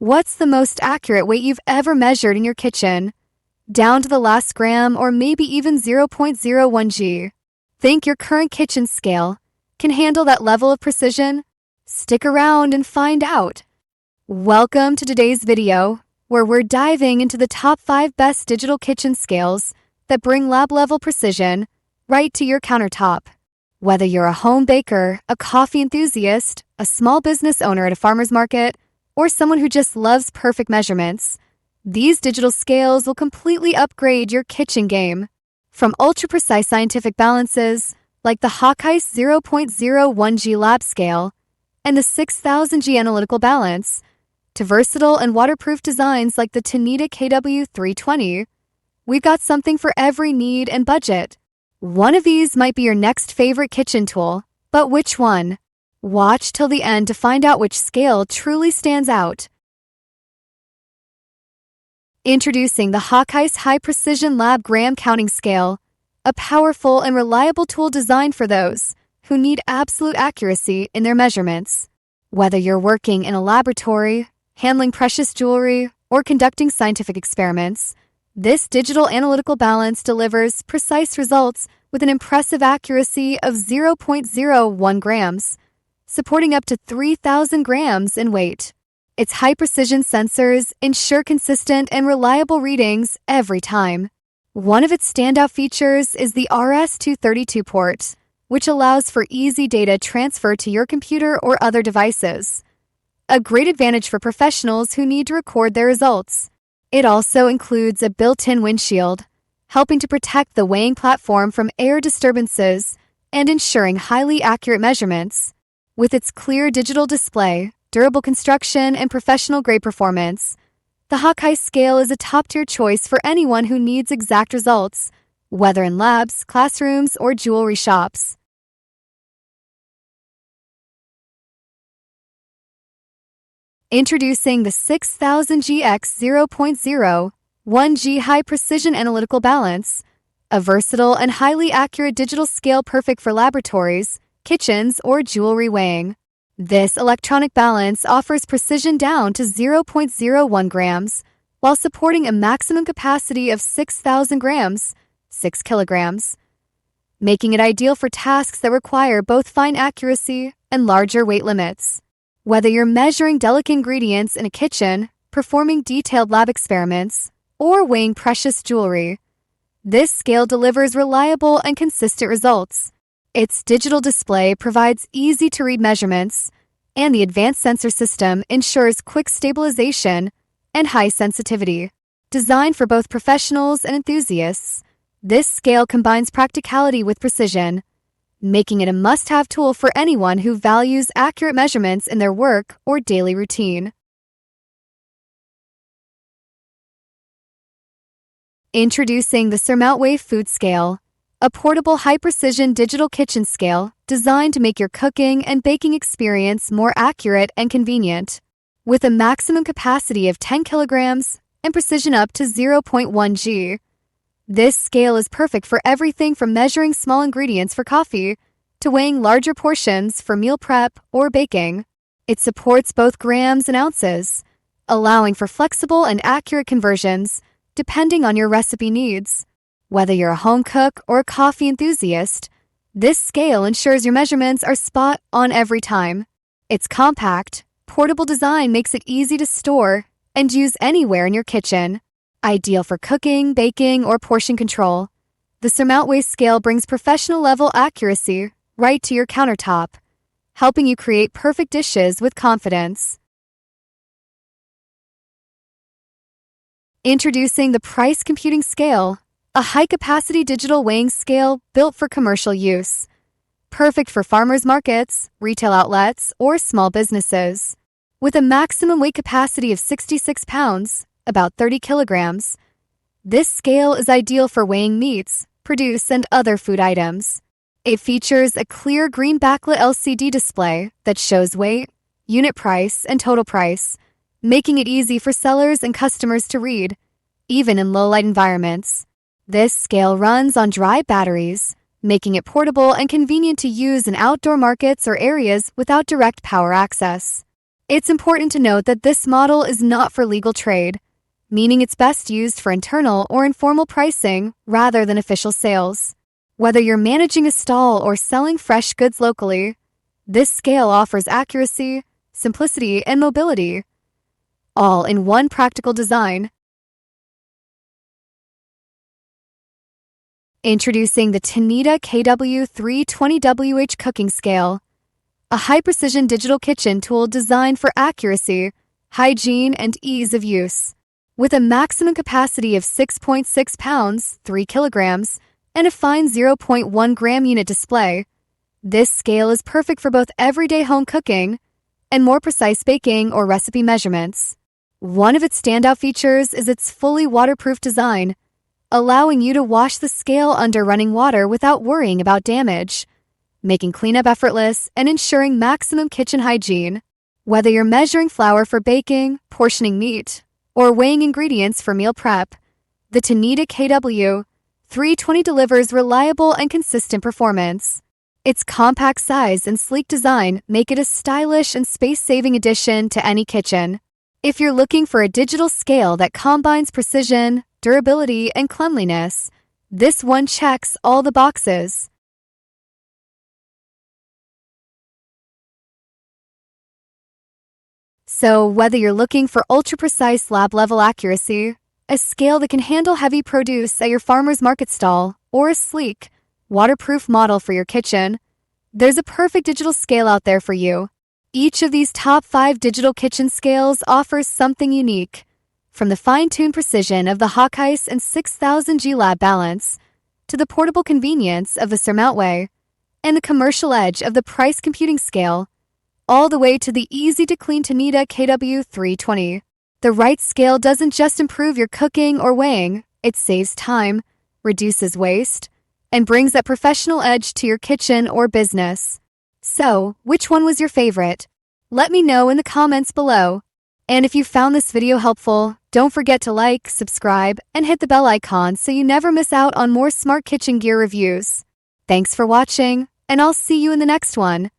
What's the most accurate weight you've ever measured in your kitchen? Down to the last gram or maybe even 0.01 g. Think your current kitchen scale can handle that level of precision? Stick around and find out. Welcome to today's video, where we're diving into the top 5 best digital kitchen scales that bring lab-level precision right to your countertop. Whether you're a home baker, a coffee enthusiast, a small business owner at a farmer's market, or someone who just loves perfect measurements, these digital scales will completely upgrade your kitchen game. From ultra-precise scientific balances, like the Hawkeye's 0.01 g lab scale and the 6000 g analytical balance, to versatile and waterproof designs like the Tare KW320, we've got something for every need and budget. One of these might be your next favorite kitchen tool, but which one? Watch till the end to find out which scale truly stands out. Introducing the Hawkeye's High Precision Lab Gram Counting Scale, a powerful and reliable tool designed for those who need absolute accuracy in their measurements. Whether you're working in a laboratory, handling precious jewelry, or conducting scientific experiments, this digital analytical balance delivers precise results with an impressive accuracy of 0.01 grams, supporting up to 3,000 grams in weight. Its high-precision sensors ensure consistent and reliable readings every time. One of its standout features is the RS-232 port, which allows for easy data transfer to your computer or other devices. A great advantage for professionals who need to record their results. It also includes a built-in windshield, helping to protect the weighing platform from air disturbances and ensuring highly accurate measurements. With its clear digital display, durable construction, and professional-grade performance, the Hawkeye scale is a top-tier choice for anyone who needs exact results, whether in labs, classrooms, or jewelry shops. Introducing the 6000GX 0.01 g High Precision Analytical Balance, a versatile and highly accurate digital scale perfect for laboratories, kitchens, or jewelry weighing. This electronic balance offers precision down to 0.01 grams while supporting a maximum capacity of 6,000 grams, 6 kilograms, making it ideal for tasks that require both fine accuracy and larger weight limits. Whether you're measuring delicate ingredients in a kitchen, performing detailed lab experiments, or weighing precious jewelry, this scale delivers reliable and consistent results. Its digital display provides easy-to-read measurements, and the advanced sensor system ensures quick stabilization and high sensitivity. Designed for both professionals and enthusiasts, this scale combines practicality with precision, making it a must-have tool for anyone who values accurate measurements in their work or daily routine. Introducing the SurmountWave Food Scale, a portable high-precision digital kitchen scale designed to make your cooking and baking experience more accurate and convenient. With a maximum capacity of 10 kilograms and precision up to 0.1 g, this scale is perfect for everything from measuring small ingredients for coffee to weighing larger portions for meal prep or baking. It supports both grams and ounces, allowing for flexible and accurate conversions depending on your recipe needs. Whether you're a home cook or a coffee enthusiast, this scale ensures your measurements are spot on every time. Its compact, portable design makes it easy to store and use anywhere in your kitchen. Ideal for cooking, baking, or portion control, the SurmountWave scale brings professional-level accuracy right to your countertop, helping you create perfect dishes with confidence. Introducing the Price Computing Scale, a high-capacity digital weighing scale built for commercial use. Perfect for farmers markets, retail outlets, or small businesses. With a maximum weight capacity of 66 pounds, about 30 kilograms, this scale is ideal for weighing meats, produce, and other food items. It features a clear green backlit LCD display that shows weight, unit price, and total price, making it easy for sellers and customers to read, even in low-light environments. This scale runs on dry batteries, making it portable and convenient to use in outdoor markets or areas without direct power access. It's important to note that this model is not for legal trade, meaning it's best used for internal or informal pricing rather than official sales. Whether you're managing a stall or selling fresh goods locally, this scale offers accuracy, simplicity, and mobility, all in one practical design. Introducing the Tare KW320WH Cooking Scale, a high-precision digital kitchen tool designed for accuracy, hygiene, and ease of use. With a maximum capacity of 6.6 pounds, 3 kilograms, and a fine 0.1 gram unit display, this scale is perfect for both everyday home cooking and more precise baking or recipe measurements. One of its standout features is its fully waterproof design, allowing you to wash the scale under running water without worrying about damage, making cleanup effortless and ensuring maximum kitchen hygiene. Whether you're measuring flour for baking, portioning meat, or weighing ingredients for meal prep, the Tare KW320 delivers reliable and consistent performance. Its compact size and sleek design make it a stylish and space-saving addition to any kitchen. If you're looking for a digital scale that combines precision, durability, and cleanliness, this one checks all the boxes. So, whether you're looking for ultra-precise lab-level accuracy, a scale that can handle heavy produce at your farmer's market stall, or a sleek, waterproof model for your kitchen, there's a perfect digital scale out there for you. Each of these top 5 digital kitchen scales offers something unique, from the fine-tuned precision of the Hawkeye and 6000G Lab Balance, to the portable convenience of the Surmountway, and the commercial edge of the Price Computing Scale, all the way to the easy-to-clean Tare KW320. The right scale doesn't just improve your cooking or weighing, it saves time, reduces waste, and brings that professional edge to your kitchen or business. So, which one was your favorite? Let me know in the comments below. And if you found this video helpful, don't forget to like, subscribe, and hit the bell icon so you never miss out on more smart kitchen gear reviews. Thanks for watching, and I'll see you in the next one.